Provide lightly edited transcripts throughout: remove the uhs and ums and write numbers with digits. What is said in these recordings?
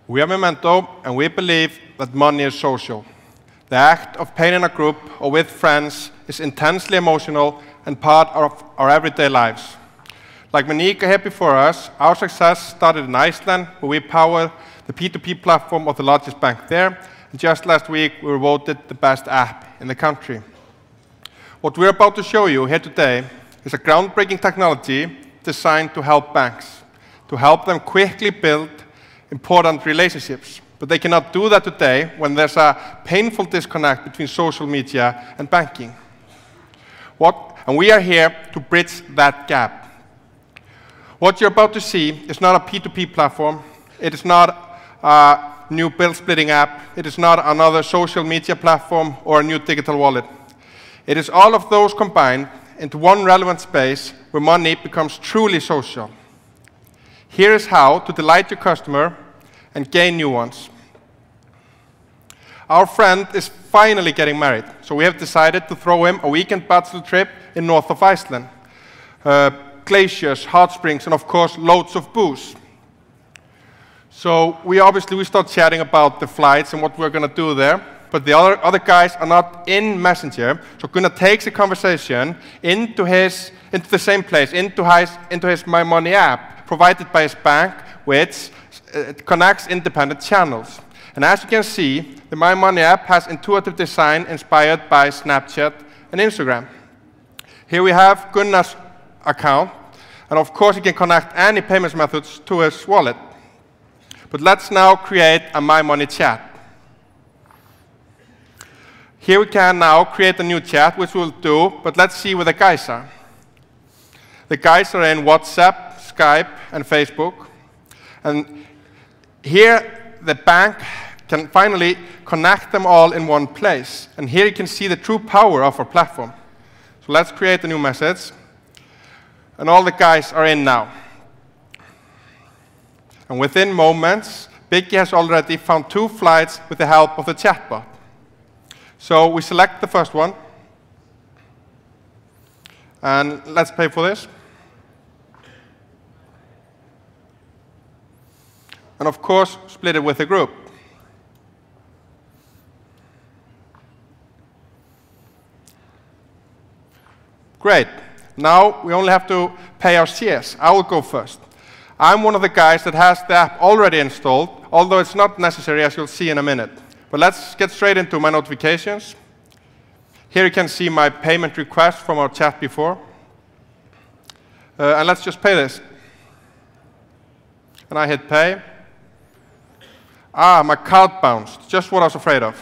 We are Memento, and we believe that money is social. The act of paying in a group or with friends is intensely emotional and part of our everyday lives. Like Monica here before us, our success started in Iceland, where we power the P2P platform of the largest bank there, and just last week we were voted the best app in the country. What we're about to show you here today is a groundbreaking technology designed to help banks, to help them quickly build important relationships. But they cannot do that today when there's a painful disconnect between social media and banking. And we are here to bridge that gap. What you're about to see is not a P2P platform. It is not a new bill splitting app. It is not another social media platform or a new digital wallet. It is all of those combined into one relevant space where money becomes truly social. Here is how to delight your customer and gain new ones. Our friend is finally getting married, so we have decided to throw him a weekend bachelor trip in north of Iceland. Glaciers, hot springs, and of course, loads of booze. So we start chatting about the flights and what we're going to do there, but the other guys are not in Messenger, so Gunnar takes the conversation into the same place, into his My Money app, provided by his bank, which connects independent channels. And as you can see, the My Money app has intuitive design inspired by Snapchat and Instagram. Here we have Gunnar's account, and of course he can connect any payments methods to his wallet. But let's now create a My Money chat. Here we can now create a new chat, which we'll do, but let's see where the guys are. The guys are in WhatsApp, Skype, and Facebook. And here, the bank can finally connect them all in one place. And here you can see the true power of our platform. So let's create a new message. And all the guys are in now. And within moments, Biggie has already found 2 flights with the help of the chatbot. So we select the first one. And let's pay for this. And of course, split it with the group. Great. Now we only have to pay our shares. I will go first. I'm one of the guys that has the app already installed, although it's not necessary, as you'll see in a minute. But let's get straight into my notifications. Here you can see my payment request from our chat before. And let's just pay this. And I hit pay. My card bounced, just what I was afraid of.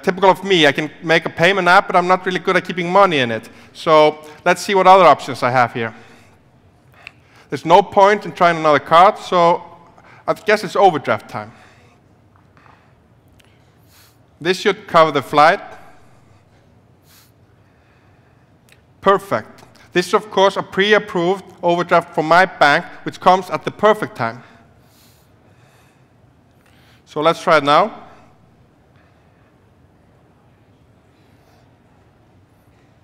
Typical of me, I can make a payment app, but I'm not really good at keeping money in it. So let's see what other options I have here. There's no point in trying another card, so I guess it's overdraft time. This should cover the flight. Perfect. This is, of course, a pre-approved overdraft from my bank, which comes at the perfect time. So let's try it now.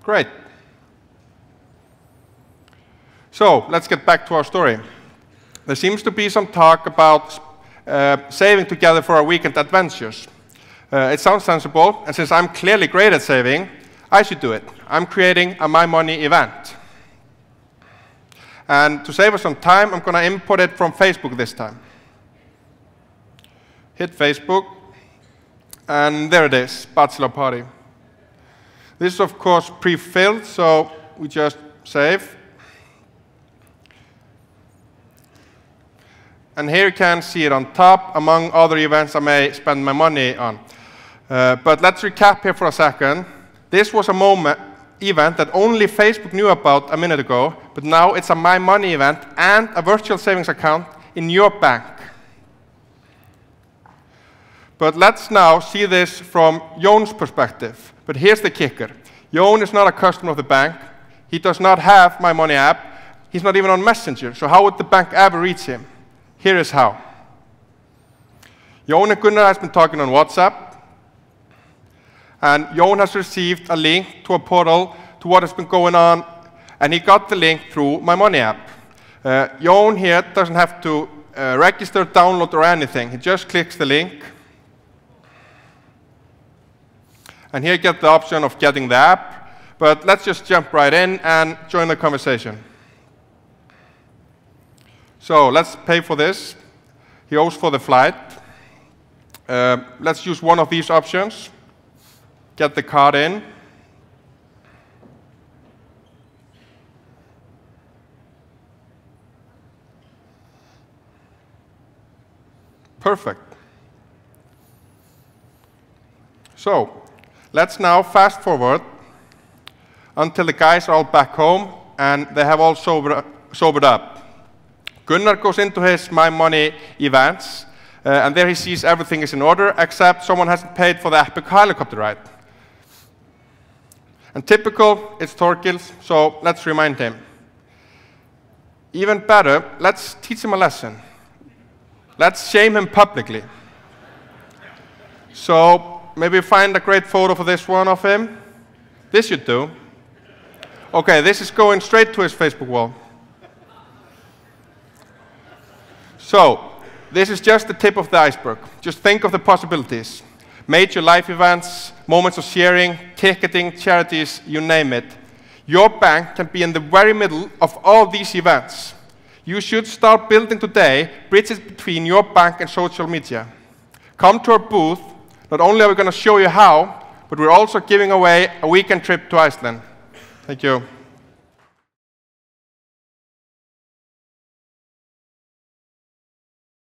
Great. So let's get back to our story. There seems to be some talk about saving together for our weekend adventures. It sounds sensible, and since I'm clearly great at saving, I should do it. I'm creating a My Money event. And to save us some time, I'm going to import it from Facebook this time. Hit Facebook, and there it is, bachelor party. This is, of course, pre-filled, so we just save. And here you can see it on top, among other events I may spend my money on. But let's recap here for a second. This was a event that only Facebook knew about a minute ago, but now it's a My Money event and a virtual savings account in your bank. But let's now see this from Jón's perspective. But here's the kicker. Jón is not a customer of the bank. He does not have My Money app. He's not even on Messenger. So how would the bank ever reach him? Here is how. Jón and Gunnar has been talking on WhatsApp. And Jón has received a link to a portal to what has been going on. And he got the link through My Money app. Jón here doesn't have to register, download, or anything. He just clicks the link. And here you get the option of getting the app. But let's just jump right in and join the conversation. So let's pay for this. He owes for the flight. Let's use one of these options. Get the card in. Perfect. So let's now fast forward until the guys are all back home and they have all sobered up. Gunnar goes into his My Money events, and there he sees everything is in order, except someone hasn't paid for the epic helicopter ride. And typical, it's Thorkils, so let's remind him. Even better, let's teach him a lesson. Let's shame him publicly. So maybe find a great photo for this one of him. This should do. Okay, this is going straight to his Facebook wall. So, this is just the tip of the iceberg. Just think of the possibilities. Major life events, moments of sharing, ticketing, charities, you name it. Your bank can be in the very middle of all these events. You should start building today bridges between your bank and social media. Come to our booth. Not only are we going to show you how, but we're also giving away a weekend trip to Iceland. Thank you.